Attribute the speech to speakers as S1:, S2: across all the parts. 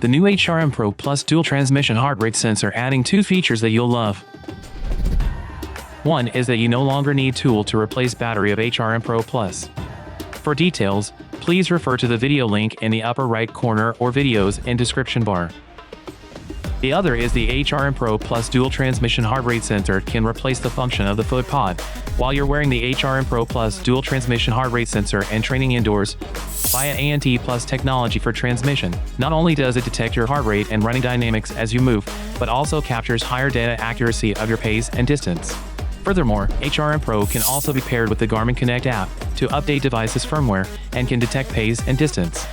S1: The new HRM-Pro Plus dual transmission heart rate sensor adding 2 features that you'll love. One is that you no longer need tool to replace battery of HRM-Pro Plus. For details, please refer to the video link in the upper right corner or videos in description bar. The other is the HRM-Pro Plus dual transmission heart rate sensor can replace the function of the foot pod. While you're wearing the HRM-Pro Plus dual transmission heart rate sensor and training indoors, via ANT Plus technology for transmission, not only does it detect your heart rate and running dynamics as you move, but also captures higher data accuracy of your pace and distance. Furthermore, HRM-Pro can also be paired with the Garmin Connect app to update device's firmware and can detect pace and distance.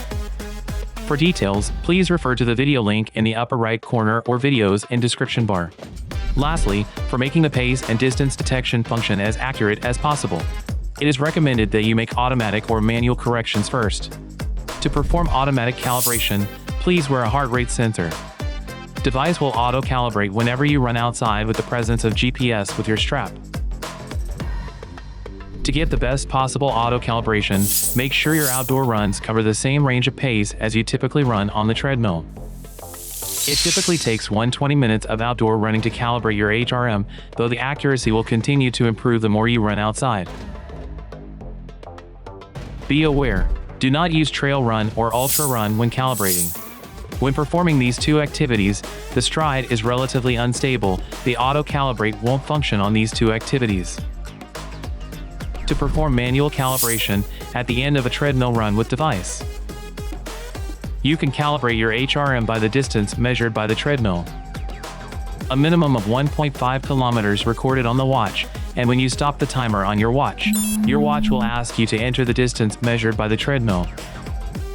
S1: For details, please refer to the video link in the upper right corner or videos in description bar. Lastly, for making the pace and distance detection function as accurate as possible, it is recommended that you make automatic or manual corrections first. To perform automatic calibration, please wear a heart rate sensor. Device will auto-calibrate whenever you run outside with the presence of GPS with your strap. To get the best possible auto-calibration, make sure your outdoor runs cover the same range of pace as you typically run on the treadmill. It typically takes 120 minutes of outdoor running to calibrate your HRM, though the accuracy will continue to improve the more you run outside. Be aware, do not use trail run or ultra run when calibrating. When performing these two activities, the stride is relatively unstable, the auto-calibrate won't function on these two activities. To perform manual calibration at the end of a treadmill run with device, you can calibrate your HRM by the distance measured by the treadmill. A minimum of 1.5 kilometers recorded on the watch, and when you stop the timer on your watch will ask you to enter the distance measured by the treadmill.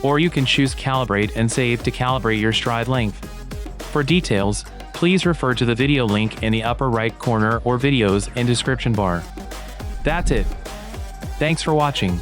S1: Or you can choose Calibrate and Save to calibrate your stride length. For details, please refer to the video link in the upper right corner or videos in description bar. That's it. Thanks for watching.